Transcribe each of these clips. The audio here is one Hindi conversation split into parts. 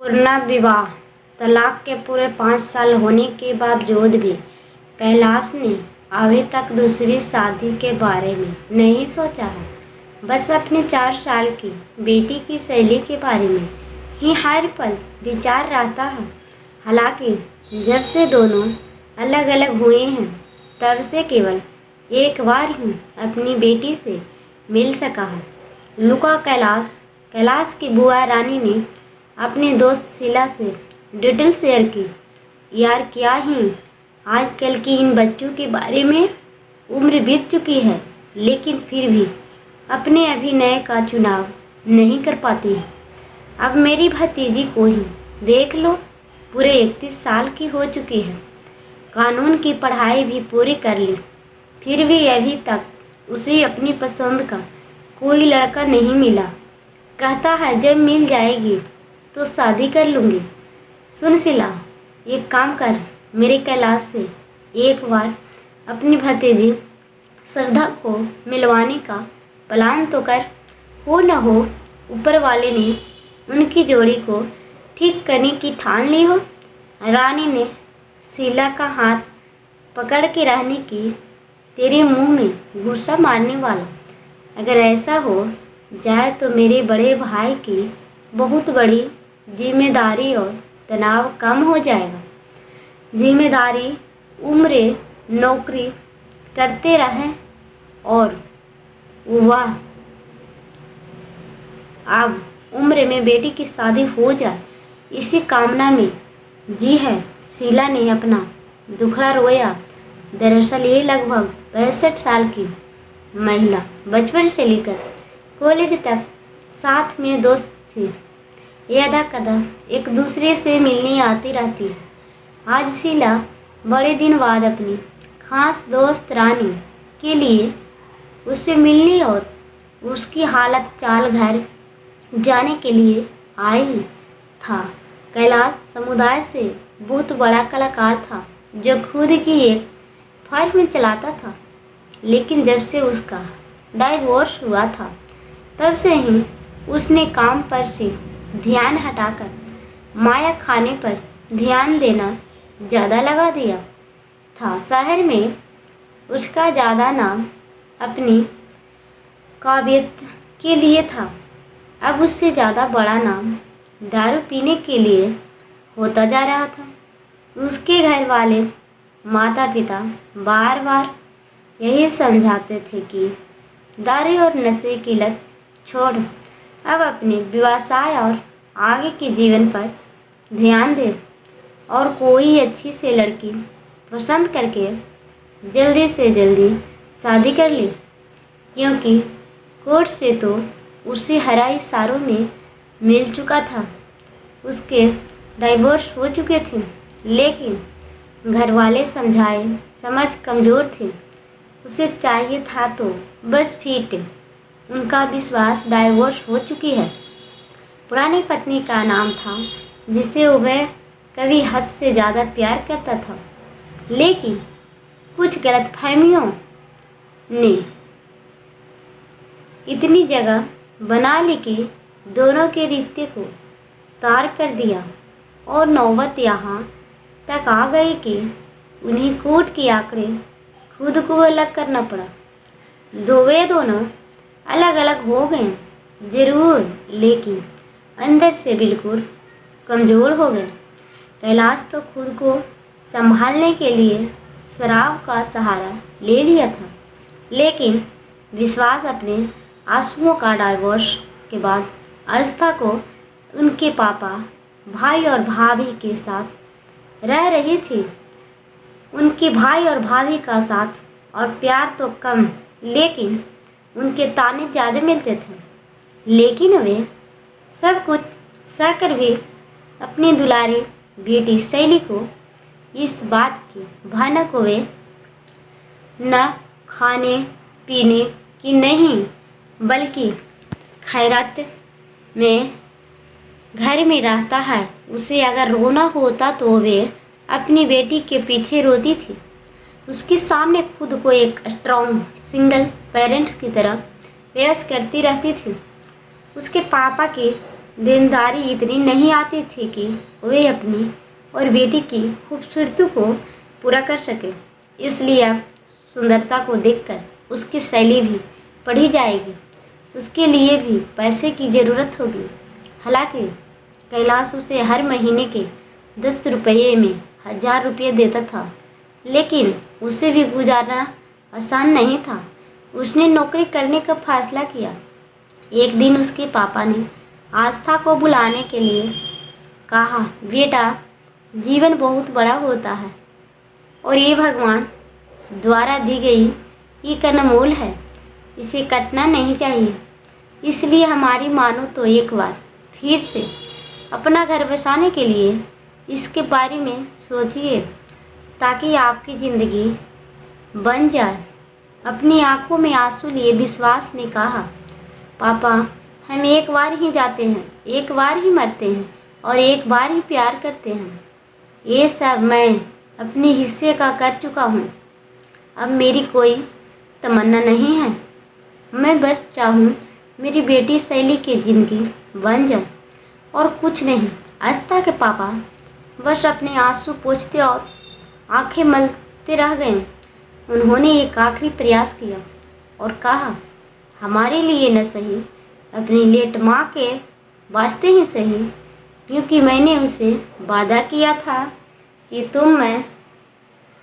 पूर्ण विवाह तलाक के पूरे 5 साल होने के बावजूद भी कैलाश ने अभी तक दूसरी शादी के बारे में नहीं सोचा है। बस अपने 4 साल की बेटी की शैली के बारे में ही हर पल विचार रहता है। हालांकि जब से दोनों अलग अलग हुए हैं तब से केवल एक बार ही अपनी बेटी से मिल सका है। लुका कैलाश की बुआ रानी ने अपनी दोस्त शीला से डिटेल शेयर की। यार क्या ही आजकल की इन बच्चों के बारे में, उम्र बीत चुकी है लेकिन फिर भी अपने अभिनय का चुनाव नहीं कर पाती है। अब मेरी भतीजी को ही देख लो, पूरे 31 साल की हो चुकी है, कानून की पढ़ाई भी पूरी कर ली, फिर भी अभी तक उसे अपनी पसंद का कोई लड़का नहीं मिला। कहता है जब मिल जाएगी तो शादी कर लूँगी। सुन शीला, एक काम कर, मेरे कैलाश से एक बार अपनी भतीजी श्रद्धा को मिलवाने का प्लान तो कर। हो न हो ऊपर वाले ने उनकी जोड़ी को ठीक करने की ठान ली हो। रानी ने शीला का हाथ पकड़ के रहने की, तेरे मुंह में गुस्सा मारने वाला। अगर ऐसा हो जाए तो मेरे बड़े भाई की बहुत बड़ी जिम्मेदारी और तनाव कम हो जाएगा। जिम्मेदारी उम्र नौकरी करते रहें और वाह अब उम्र में बेटी की शादी हो जाए, इसी कामना में जी है। शीला ने अपना दुखड़ा रोया। दरअसल ये लगभग 65 साल की महिला बचपन से लेकर कॉलेज तक साथ में दोस्त थी। यदा कदा एक दूसरे से मिलने आती रहती है। आज शीला बड़े दिन बाद अपनी खास दोस्त रानी के लिए उससे मिलने और उसकी हालत चाल घर जाने के लिए आई था। कैलाश समुदाय से बहुत बड़ा कलाकार था जो खुद की एक फर्म चलाता था, लेकिन जब से उसका डाइवोर्स हुआ था तब से ही उसने काम पर से ध्यान हटाकर माया खाने पर ध्यान देना ज़्यादा लगा दिया था। शहर में उसका ज़्यादा नाम अपनी काबिलियत के लिए था। अब उससे ज़्यादा बड़ा नाम दारू पीने के लिए होता जा रहा था। उसके घर वाले माता पिता बार बार यही समझाते थे कि दारू और नशे की लत छोड़ अब अपने व्यवसाय और आगे के जीवन पर ध्यान दे और कोई अच्छी से लड़की पसंद करके जल्दी से जल्दी शादी कर ली, क्योंकि कोर्ट से तो उसे हर इशारों में मिल चुका था। उसके डाइवोर्स हो चुके थे, लेकिन घर वाले समझाए समझ कमज़ोर थे। उसे चाहिए था तो बस फिट। उनका विश्वास डाइवोर्स हो चुकी है। पुरानी पत्नी का नाम था जिसे वह कभी हद से ज़्यादा प्यार करता था, लेकिन कुछ गलतफहमियों ने इतनी जगह बना ली कि दोनों के रिश्ते को तार कर दिया और नौबत यहाँ तक आ गई कि उन्हें कोर्ट के आंकड़े खुद को अलग करना पड़ा। वे दोनों अलग अलग हो गए ज़रूर, लेकिन अंदर से बिल्कुल कमज़ोर हो गए। कैलाश तो खुद को संभालने के लिए शराब का सहारा ले लिया था, लेकिन विश्वास अपने आंसुओं का डाइवोर्स के बाद आस्था को उनके पापा भाई और भाभी के साथ रह रही थी। उनके भाई और भाभी का साथ और प्यार तो कम, लेकिन उनके ताने ज़्यादा मिलते थे। लेकिन वे सब कुछ सहकर भी अपनी दुलारी बेटी शैली को इस बात की भनक वे न खाने पीने की नहीं बल्कि खैरात में घर में रहता है। उसे अगर रोना होता तो वे अपनी बेटी के पीछे रोती थी। उसके सामने खुद को एक स्ट्रॉन्ग सिंगल पेरेंट्स की तरह पेश करती रहती थी। उसके पापा की देनदारी इतनी नहीं आती थी कि वे अपनी और बेटी की खूबसूरती को पूरा कर सके। इसलिए अब सुंदरता को देखकर उसकी शैली भी पढ़ी जाएगी। उसके लिए भी पैसे की ज़रूरत होगी। हालांकि कैलाश उसे हर महीने के 10 रुपये में 1000 रुपये देता था, लेकिन उसे भी गुजारना आसान नहीं था। उसने नौकरी करने का फैसला किया। एक दिन उसके पापा ने आस्था को बुलाने के लिए कहा, बेटा, जीवन बहुत बड़ा होता है और ये भगवान द्वारा दी गई एक अनमोल है। इसे कटना नहीं चाहिए। इसलिए हमारी मानो तो एक बार फिर से अपना घर बसाने के लिए इसके बारे में सोचिए, ताकि आपकी ज़िंदगी बन जाए। अपनी आंखों में आंसू लिए विश्वास ने कहा, पापा, हम एक बार ही जाते हैं, एक बार ही मरते हैं और एक बार ही प्यार करते हैं। ये सब मैं अपने हिस्से का कर चुका हूँ। अब मेरी कोई तमन्ना नहीं है। मैं बस चाहूँ मेरी बेटी शैली की ज़िंदगी बन जाए और कुछ नहीं। आस्था के पापा बस अपने आंसू पोंछते और आंखें मलते रह गए। उन्होंने एक आखिरी प्रयास किया और कहा, हमारे लिए न सही, अपनी लेट माँ के वास्ते ही सही, क्योंकि मैंने उसे वादा किया था कि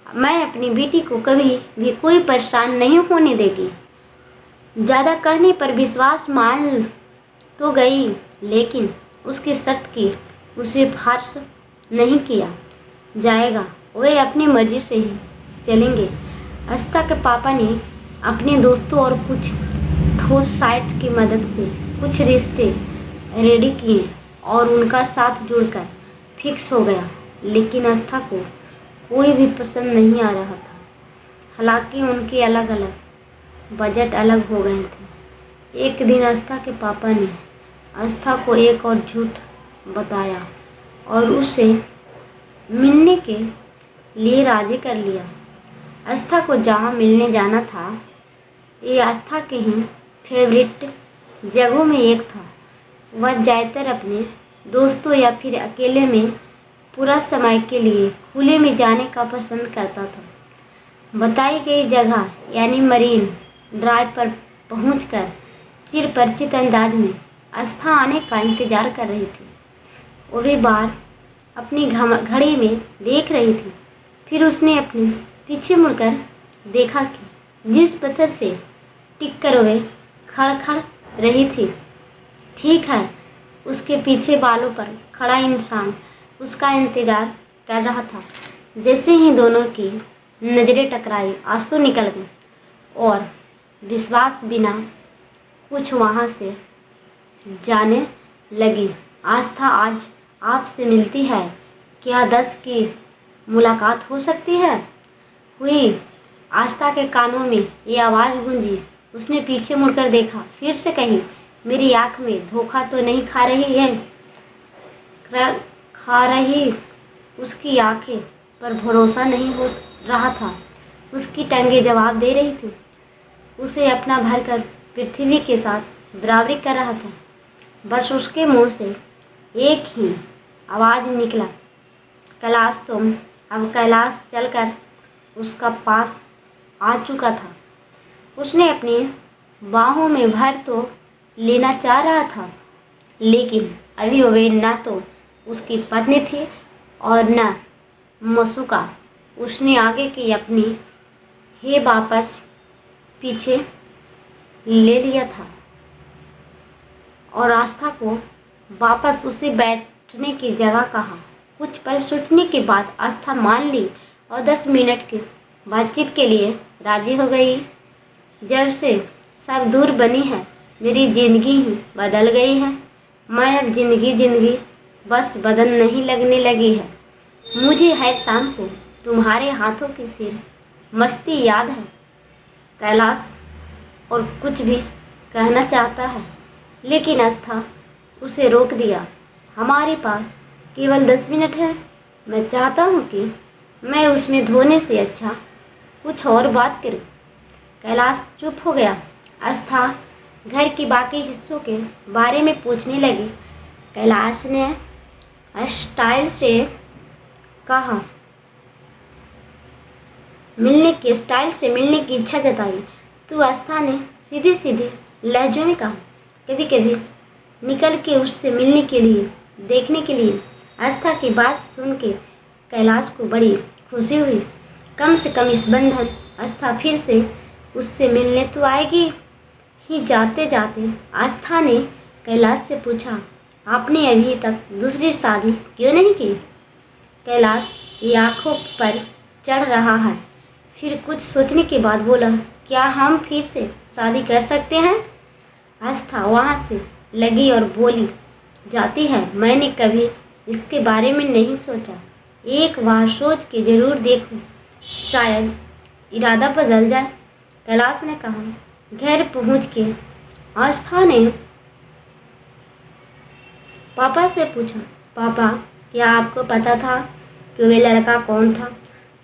मैं अपनी बेटी को कभी भी कोई परेशान नहीं होने देगी। ज़्यादा कहने पर विश्वास मान तो गई, लेकिन उसकी शर्त की उसे फार्स नहीं किया जाएगा। वे अपनी मर्जी से ही चलेंगे। आस्था के पापा ने अपने दोस्तों और कुछ ठोस साइट की मदद से कुछ रिश्ते रेडी किए और उनका साथ जुड़कर फिक्स हो गया। लेकिन आस्था को कोई भी पसंद नहीं आ रहा था। हालांकि उनके अलग अलग बजट अलग हो गए थे। एक दिन आस्था के पापा ने आस्था को एक और झूठ बताया और उसे मिलने के लिए राज़ी कर लिया। आस्था को जहाँ मिलने जाना था, ये आस्था के ही फेवरेट जगहों में एक था। वह ज़्यादातर अपने दोस्तों या फिर अकेले में पूरा समय के लिए खुले में जाने का पसंद करता था। बताई गई जगह यानी मरीन ड्राइव पर पहुंचकर चिरपरिचित अंदाज में आस्था आने का इंतज़ार कर रही थी। वो बार अपनी घड़ी में देख रही थी। फिर उसने अपने पीछे मुड़कर देखा कि जिस पत्थर से टिक कर वे खड़ रही थी, ठीक है, उसके पीछे बालों पर खड़ा इंसान उसका इंतज़ार कर रहा था। जैसे ही दोनों की नज़रें टकराई, आंसू निकल गए और विश्वास बिना कुछ वहाँ से जाने लगी। आस्था, आज आपसे मिलती है, क्या 10 की मुलाकात हो सकती है? हुई। आस्था के कानों में ये आवाज़ गूंजी। उसने पीछे मुड़कर देखा, फिर से कही, मेरी आँख में धोखा तो नहीं खा रही है? खा रही। उसकी आंखें पर भरोसा नहीं हो रहा था। उसकी टंगे जवाब दे रही थी। उसे अपना भर कर पृथ्वी के साथ बराबरी कर रहा था। बस उसके मुंह से एक ही आवाज़ निकला, कैलाश तुम। अब कैलाश चलकर उसका पास आ चुका था। उसने अपनी बाहों में भर तो लेना चाह रहा था, लेकिन अभी वे न तो उसकी पत्नी थी और न मसूका। उसने आगे की अपनी हे वापस पीछे ले लिया था और आस्था को वापस उसे बैठने की जगह कहा। कुछ पल सोचने के बाद आस्था मान ली और 10 मिनट की बातचीत के लिए राजी हो गई। जब से सब दूर बनी है, मेरी ज़िंदगी ही बदल गई है। मैं अब ज़िंदगी बस बदल नहीं लगने लगी है। मुझे हर शाम को तुम्हारे हाथों की सिर मस्ती याद है। कैलाश और कुछ भी कहना चाहता है, लेकिन आस्था उसे रोक दिया। हमारे पास केवल 10 मिनट है। मैं चाहता हूँ कि मैं उसमें धोने से अच्छा कुछ और बात करूँ। कैलाश चुप हो गया। आस्था घर की बाकी हिस्सों के बारे में पूछने लगी। कैलाश ने स्टाइल से कहा, मिलने की इच्छा जताई। तो आस्था ने सीधे सीधे लहजों में कहा, कभी कभी निकल के उससे मिलने के लिए, देखने के लिए। आस्था की बात सुन के कैलाश को बड़ी खुशी हुई। कम से कम इस बंधन आस्था फिर से उससे मिलने तो आएगी ही। जाते जाते आस्था ने कैलाश से पूछा, आपने अभी तक दूसरी शादी क्यों नहीं की? कैलाश ये आंखों पर चढ़ रहा है, फिर कुछ सोचने के बाद बोला, क्या हम फिर से शादी कर सकते हैं? आस्था वहाँ से लगी और बोली, जाती है, मैंने कभी इसके बारे में नहीं सोचा। एक बार सोच के ज़रूर देखूं, शायद इरादा बदल जाए। कैलाश ने कहा। घर पहुँच के आस्था ने पापा से पूछा, पापा क्या आपको पता था कि वे लड़का कौन था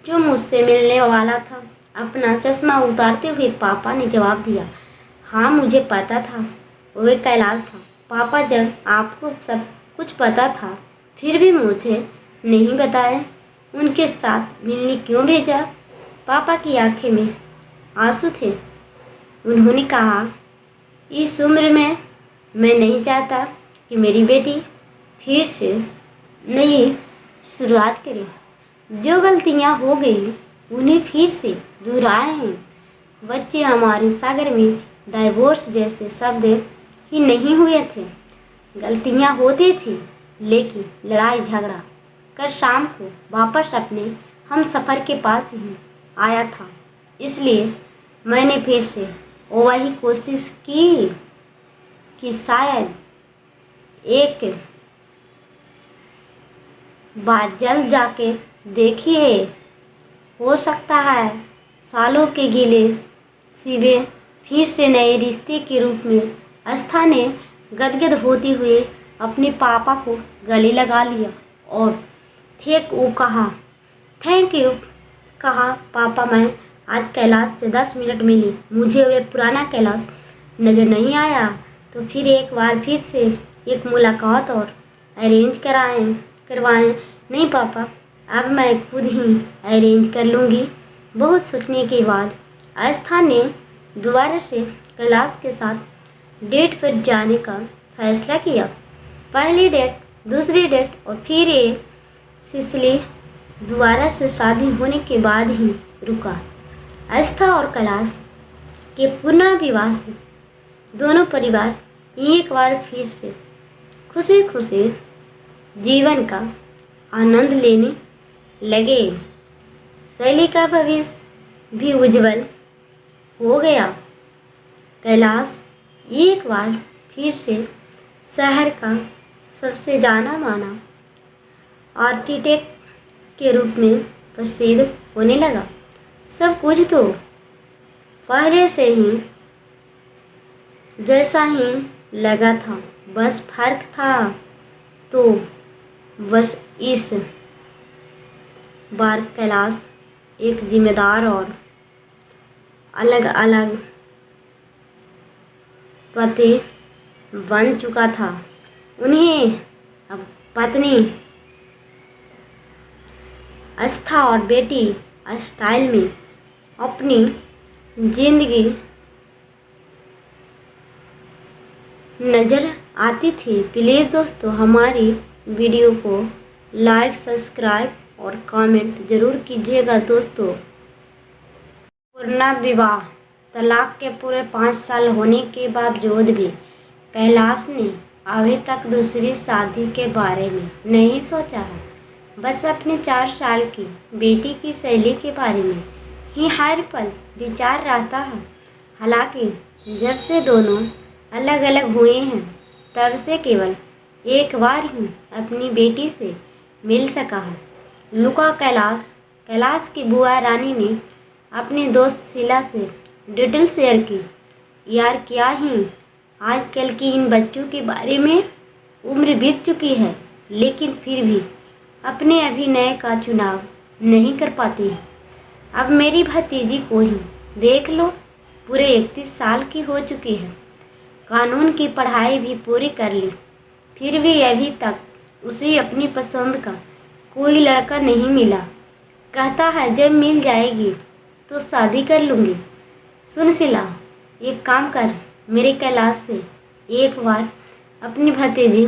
जो मुझसे मिलने वाला था? अपना चश्मा उतारते हुए पापा ने जवाब दिया, हाँ मुझे पता था, वह कैलाश था। पापा जब आपको सब कुछ पता था फिर भी मुझे नहीं बताया, उनके साथ मिलने क्यों भेजा? पापा की आंखें में आंसू थे। उन्होंने कहा, इस उम्र में मैं नहीं चाहता कि मेरी बेटी फिर से नई शुरुआत करे। जो गलतियां हो गई उन्हें फिर से दोहराए हैं। बच्चे हमारे सागर में डाइवोर्स जैसे शब्द ही नहीं हुए थे। गलतियां होती थी, लेकिन लड़ाई झगड़ा कर शाम को वापस अपने हम सफ़र के पास ही आया था। इसलिए मैंने फिर से वही कोशिश की कि शायद एक बार जल्द जाके देखिए, हो सकता है सालों के गिले शिवे फिर से नए रिश्ते के रूप में। आस्था ने गदगद होते हुए अपने पापा को गले लगा लिया और थैंक यू कहा। पापा मैं आज कैलाश से 10 मिनट मिली, मुझे वे पुराना कैलाश नज़र नहीं आया, तो फिर एक बार फिर से एक मुलाकात और अरेंज करवाएं। नहीं पापा, अब मैं खुद ही अरेंज कर लूँगी। बहुत सोचने के बाद आस्था ने दोबारा से कैलाश के साथ डेट पर जाने का फैसला किया। पहली डेट, दूसरी डेट और फिर ये सिलसिला दोबारा से शादी होने के बाद ही रुका। आस्था और कैलाश के पुनर्विवाह से दोनों परिवार एक बार फिर से खुशी खुशी जीवन का आनंद लेने लगे। शैली का भविष्य भी उज्जवल हो गया। कैलाश एक बार फिर से शहर का सबसे जाना माना आर्किटेक्ट के रूप में प्रसिद्ध होने लगा। सब कुछ तो पहले से ही जैसा ही लगा था, बस फर्क था तो बस इस बार कैलाश एक जिम्मेदार और अलग अलग पति बन चुका था। उन्हें अब पत्नी आस्था और बेटी स्टाइल में अपनी जिंदगी नज़र आती थी। प्लीज़ दोस्तों हमारी वीडियो को लाइक, सब्सक्राइब और कमेंट ज़रूर कीजिएगा दोस्तों। पूर्ण विवाह तलाक के पूरे 5 साल होने के बावजूद भी कैलाश ने अभी तक दूसरी शादी के बारे में नहीं सोचा है। बस अपने 4 साल की बेटी की शैली के बारे में ही हर पल विचार रहता है। हालांकि जब से दोनों अलग अलग हुए हैं तब से केवल एक बार ही अपनी बेटी से मिल सका है। लुका कैलाश की बुआ रानी ने अपनी दोस्त शीला से डिटेल शेयर की। यार क्या ही आजकल की इन बच्चों के बारे में, उम्र बीत चुकी है लेकिन फिर भी अपने अभिनय का चुनाव नहीं कर पाती है। अब मेरी भतीजी को ही देख लो, पूरे 31 साल की हो चुकी है, कानून की पढ़ाई भी पूरी कर ली, फिर भी अभी तक उसे अपनी पसंद का कोई लड़का नहीं मिला। कहता है जब मिल जाएगी तो शादी कर लूँगी। सुन शीला, एक काम कर, मेरे कैलाश से एक बार अपनी भतीजी